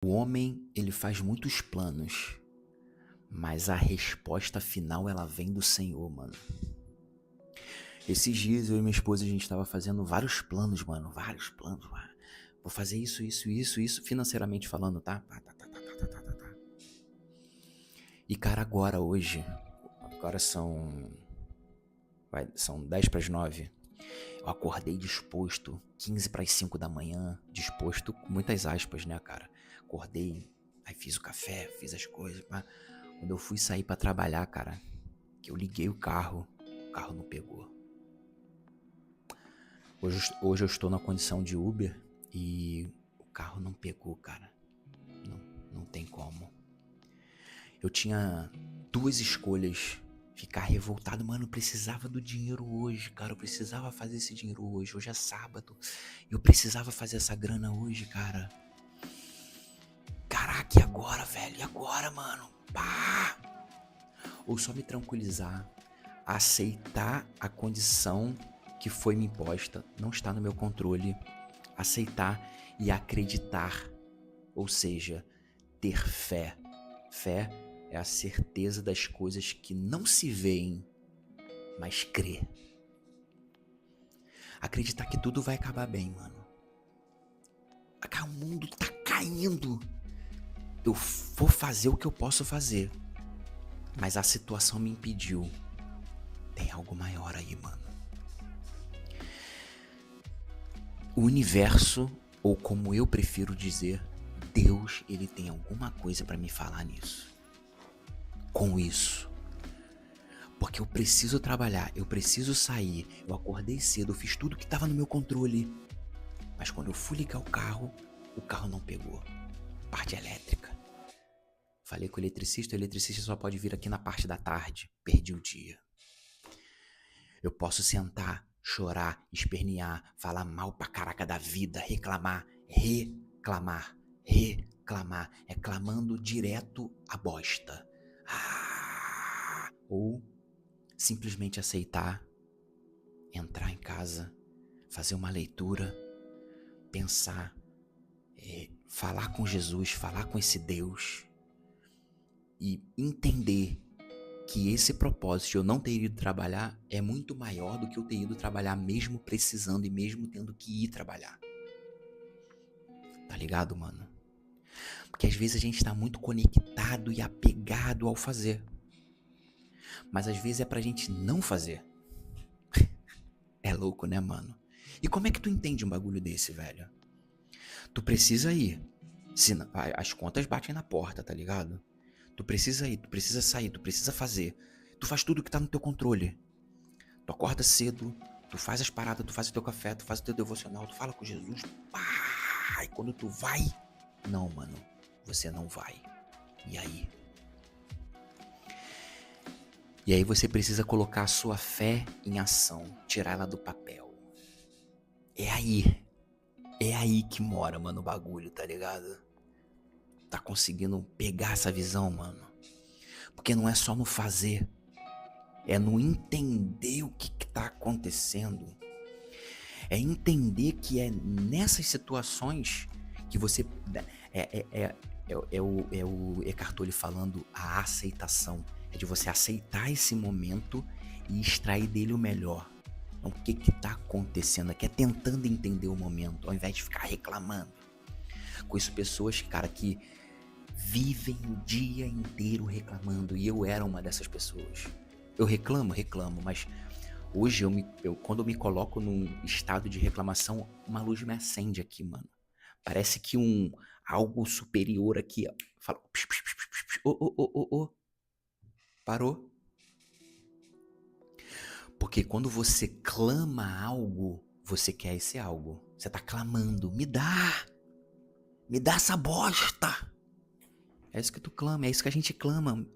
O homem, ele faz muitos planos, mas a resposta final ela vem do Senhor, mano. Esses dias eu e minha esposa a gente tava fazendo vários planos, mano, vários planos, mano. Vou fazer isso, financeiramente falando, tá? Tá. E cara, agora são 10 para as 9. Eu acordei disposto, 15 para as 5 da manhã, disposto com muitas aspas, né, cara? Acordei, aí fiz o café, fiz as coisas, pá. Quando eu fui sair pra trabalhar, cara, que eu liguei o carro não pegou. Hoje eu estou na condição de Uber e o carro não pegou, cara. Não tem como. Eu tinha duas escolhas. Ficar revoltado, mano, eu precisava do dinheiro hoje, cara. Eu precisava fazer esse dinheiro hoje. Hoje é sábado. Eu precisava fazer essa grana hoje, cara. Caraca, e agora, velho? E agora, mano? Pá! Ou só me tranquilizar, aceitar a condição que foi me imposta, não está no meu controle, aceitar e acreditar, ou seja, ter fé. Fé é a certeza das coisas que não se veem, mas crer. Acreditar que tudo vai acabar bem, mano. O mundo tá caindo. Eu vou fazer o que eu posso fazer, mas a situação me impediu. Tem algo maior aí, mano. O universo, ou como eu prefiro dizer, Deus, ele tem alguma coisa pra me falar nisso. Com isso. Porque eu preciso trabalhar, eu preciso sair. Eu acordei cedo, eu fiz tudo que tava no meu controle. Mas quando eu fui ligar o carro não pegou. Parte elétrica. Falei com o eletricista só pode vir aqui na parte da tarde. Perdi o dia. Eu posso sentar, chorar, espernear, falar mal pra caraca da vida, reclamar. É clamando direto a bosta. Ou simplesmente aceitar, entrar em casa, fazer uma leitura, pensar, falar com Jesus, falar com esse Deus e entender que esse propósito de eu não ter ido trabalhar é muito maior do que eu ter ido trabalhar mesmo precisando e mesmo tendo que ir trabalhar. Tá ligado, mano? Porque às vezes a gente tá muito conectado e apegado ao fazer. Mas às vezes é pra gente não fazer. É louco, né, mano? E como é que tu entende um bagulho desse, velho? Tu precisa ir. As contas batem na porta, tá ligado? Tu precisa ir, tu precisa sair, tu precisa fazer. Tu faz tudo que tá no teu controle. Tu acorda cedo, tu faz as paradas, tu faz o teu café, tu faz o teu devocional, tu fala com Jesus. Pá! E quando tu vai... Não, mano, você não vai. E aí? E aí você precisa colocar a sua fé em ação, tirar ela do papel. É aí que mora, mano, o bagulho, tá ligado? Tá conseguindo pegar essa visão, mano? Porque não é só no fazer, é no entender o que tá acontecendo. É entender que é nessas situações que você... É o Eckhart Tolle falando a aceitação. É de você aceitar esse momento e extrair dele o melhor. Então, o que tá acontecendo aqui? É tentando entender o momento, ao invés de ficar reclamando. Com isso, pessoas, cara, que vivem o dia inteiro reclamando. E eu era uma dessas pessoas. Eu reclamo, mas hoje quando eu me coloco num estado de reclamação, uma luz me acende aqui, mano. Parece que algo superior aqui, ó, fala, parou. Porque quando você clama algo, você quer esse algo. Você tá clamando, me dá essa bosta. É isso que tu clama, é isso que a gente clama.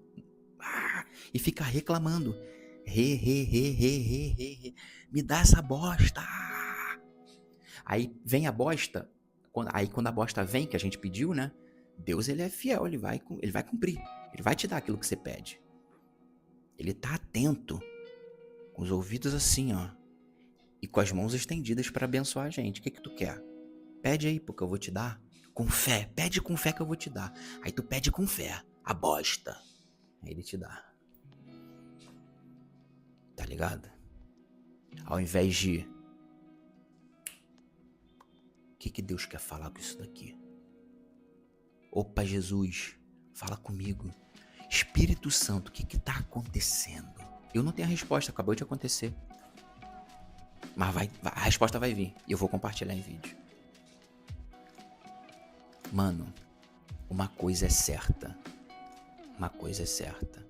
E fica reclamando. Me dá essa bosta. Aí vem a bosta. Aí quando a bosta vem, que a gente pediu, né? Deus, ele é fiel, ele vai cumprir. Ele vai te dar aquilo que você pede. Ele tá atento. Com os ouvidos assim, ó. E com as mãos estendidas para abençoar a gente. O que tu quer? Pede aí, porque eu vou te dar. Com fé. Pede com fé que eu vou te dar. Aí tu pede com fé. A bosta. Aí ele te dá. Tá ligado? Ao invés de... O que Deus quer falar com isso daqui? Opa, Jesus, fala comigo. Espírito Santo, o que tá acontecendo? Eu não tenho a resposta, acabou de acontecer. Mas a resposta vai vir. E eu vou compartilhar em vídeo. Mano, uma coisa é certa. Uma coisa é certa.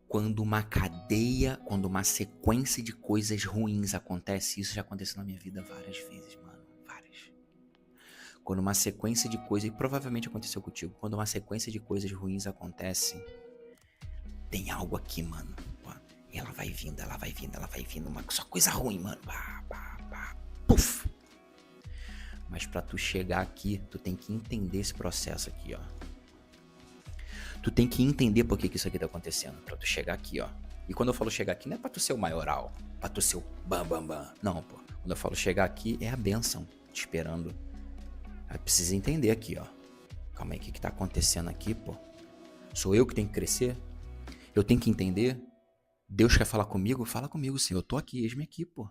Quando uma cadeia, quando uma sequência de coisas ruins acontece, isso já aconteceu na minha vida várias vezes, mano. Várias. Quando uma sequência de coisas, e provavelmente aconteceu contigo, quando uma sequência de coisas ruins acontece, tem algo aqui, mano. E ela vai vindo, ela vai vindo, ela vai vindo. Só coisa ruim, mano. Puf! Mas pra tu chegar aqui, tu tem que entender esse processo aqui, ó. Tu tem que entender por que isso aqui tá acontecendo. Pra tu chegar aqui, ó. E quando eu falo chegar aqui, não é pra tu ser o maioral. Pra tu ser o bam. Não, pô. Quando eu falo chegar aqui, é a bênção te esperando. Aí precisa entender aqui, ó. Calma aí, o que tá acontecendo aqui, pô? Sou eu que tenho que crescer? Eu tenho que entender? Deus quer falar comigo? Fala comigo, Senhor. Eu tô aqui, eis-me aqui, pô. O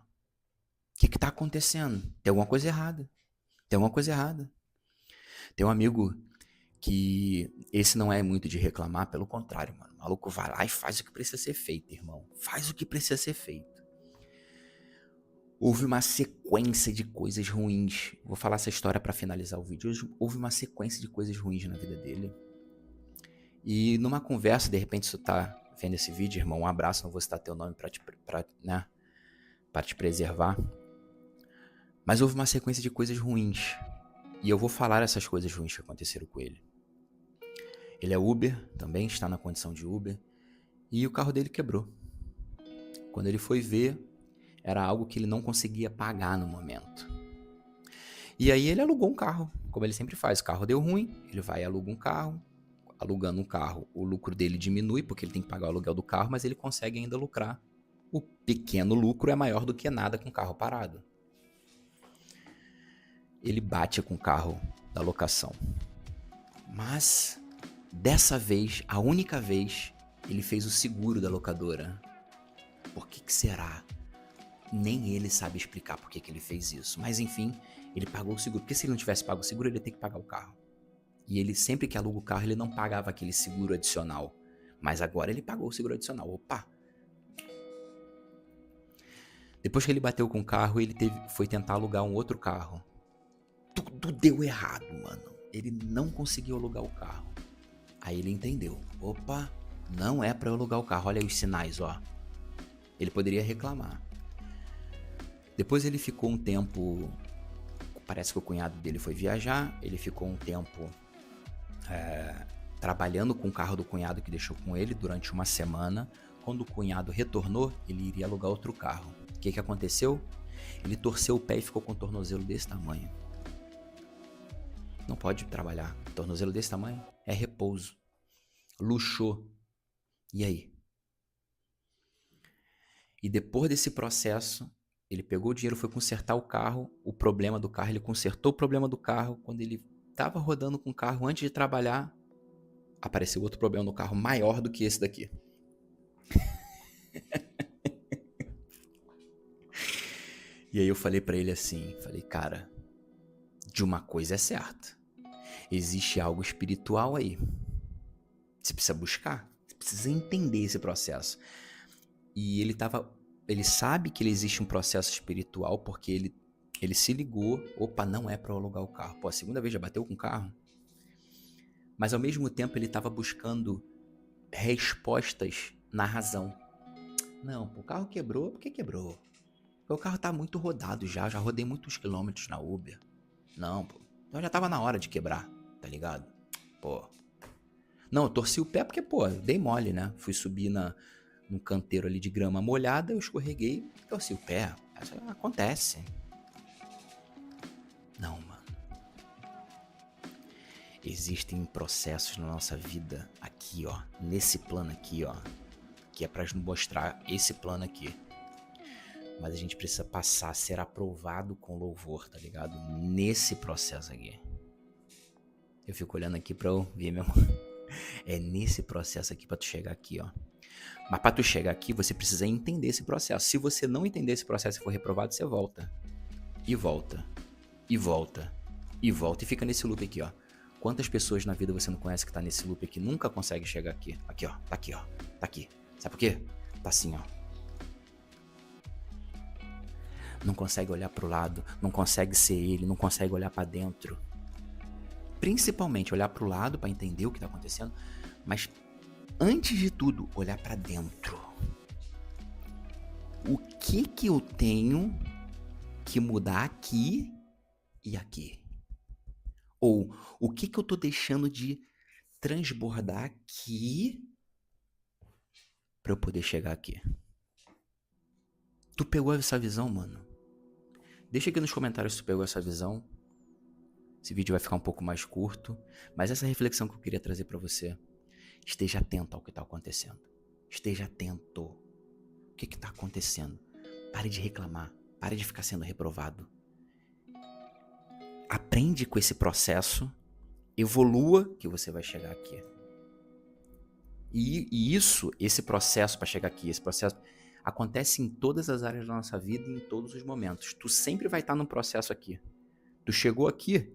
que tá acontecendo? Tem alguma coisa errada. Tem alguma coisa errada. Tem um amigo que esse não é muito de reclamar, pelo contrário, mano. O maluco vai lá e faz o que precisa ser feito, irmão. Faz o que precisa ser feito. Houve uma sequência de coisas ruins. Vou falar essa história pra finalizar o vídeo. Houve uma sequência de coisas ruins na vida dele. E numa conversa, de repente, se tu tá vendo esse vídeo, irmão, um abraço, não vou citar teu nome pra te preservar. Mas houve uma sequência de coisas ruins. E eu vou falar essas coisas ruins que aconteceram com ele. Ele é Uber, também está na condição de Uber. E o carro dele quebrou. Quando ele foi ver, era algo que ele não conseguia pagar no momento. E aí ele alugou um carro, como ele sempre faz. O carro deu ruim, ele vai e aluga um carro. Alugando um carro, o lucro dele diminui, porque ele tem que pagar o aluguel do carro, mas ele consegue ainda lucrar. O pequeno lucro é maior do que nada com o carro parado. Ele bate com o carro da locação. Mas, dessa vez, a única vez, ele fez o seguro da locadora. Por que será? Nem ele sabe explicar por que ele fez isso. Mas, enfim, ele pagou o seguro. Porque se ele não tivesse pago o seguro, ele ia ter que pagar o carro. E ele, sempre que aluga o carro, ele não pagava aquele seguro adicional. Mas agora ele pagou o seguro adicional. Opa! Depois que ele bateu com o carro, ele foi tentar alugar um outro carro. Tudo deu errado, mano. Ele não conseguiu alugar o carro. Aí ele entendeu. Opa, não é pra eu alugar o carro. Olha aí os sinais, ó. Ele poderia reclamar. Depois ele ficou um tempo... Parece que o cunhado dele foi viajar. Ele ficou um tempo trabalhando com o carro do cunhado que deixou com ele durante uma semana. Quando o cunhado retornou, ele iria alugar outro carro. O que aconteceu? Ele torceu o pé e ficou com um tornozelo desse tamanho. Não pode trabalhar. Tornozelo desse tamanho é repouso. Luxou. E aí? E depois desse processo, ele pegou o dinheiro, foi consertar o carro. O problema do carro, ele consertou o problema do carro. Quando ele estava rodando com o carro antes de trabalhar, apareceu outro problema no carro maior do que esse daqui. E aí eu falei pra ele assim, cara, de uma coisa é certa. Existe algo espiritual aí. Você precisa buscar, você precisa entender esse processo. E ele sabe que existe um processo espiritual porque ele se ligou, opa, não é pra eu alugar o carro. Pô, a segunda vez já bateu com o carro. Mas ao mesmo tempo ele estava buscando respostas na razão. Não, pô, o carro quebrou, por que quebrou? Porque o carro tá muito rodado já rodei muitos quilômetros na Uber. Não, pô, então já tava na hora de quebrar, tá ligado? Pô. Não, eu torci o pé porque, pô, eu dei mole, né? Fui subir num canteiro ali de grama molhada, eu escorreguei e torci o pé. Isso acontece. Não, mano. Existem processos na nossa vida aqui, ó, nesse plano aqui, ó, que é pra nos mostrar esse plano aqui. Mas a gente precisa passar a ser aprovado com louvor, tá ligado? Nesse processo aqui. Eu fico olhando aqui pra eu ver mesmo. É nesse processo aqui pra tu chegar aqui, ó. Mas pra tu chegar aqui, você precisa entender esse processo. Se você não entender esse processo e for reprovado, você volta. E volta. E volta. E volta. E fica nesse loop aqui, ó. Quantas pessoas na vida você não conhece que tá nesse loop aqui nunca consegue chegar aqui? Aqui, ó. Tá aqui, ó. Tá aqui. Sabe por quê? Tá assim, ó. Não consegue olhar pro lado, não consegue ser ele, não consegue olhar pra dentro. Principalmente olhar pro lado pra entender o que tá acontecendo, mas antes de tudo, olhar pra dentro. O que eu tenho que mudar aqui e aqui? Ou o que eu tô deixando de transbordar aqui pra eu poder chegar aqui? Tu pegou essa visão, mano? Deixa aqui nos comentários se tu pegou essa visão. Esse vídeo vai ficar um pouco mais curto, mas essa reflexão que eu queria trazer pra você, esteja atento ao que tá acontecendo. Esteja atento. O que tá acontecendo? Pare de reclamar. Pare de ficar sendo reprovado. Aprende com esse processo. Evolua que você vai chegar aqui. E esse processo para chegar aqui, esse processo acontece em todas as áreas da nossa vida e em todos os momentos. Tu sempre vai estar num processo aqui. Tu chegou aqui,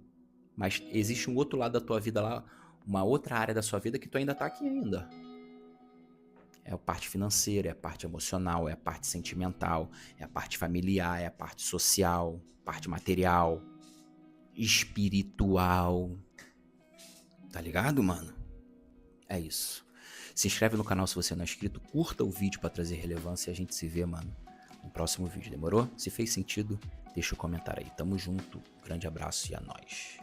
mas existe um outro lado da tua vida lá, uma outra área da sua vida que tu ainda tá aqui ainda. É a parte financeira, é a parte emocional, é a parte sentimental, é a parte familiar, é a parte social, parte material, espiritual. Tá ligado, mano? É isso. Se inscreve no canal se você não é inscrito, curta o vídeo pra trazer relevância e a gente se vê, mano, no próximo vídeo. Demorou? Se fez sentido, deixa o comentário aí. Tamo junto, grande abraço e a nóis.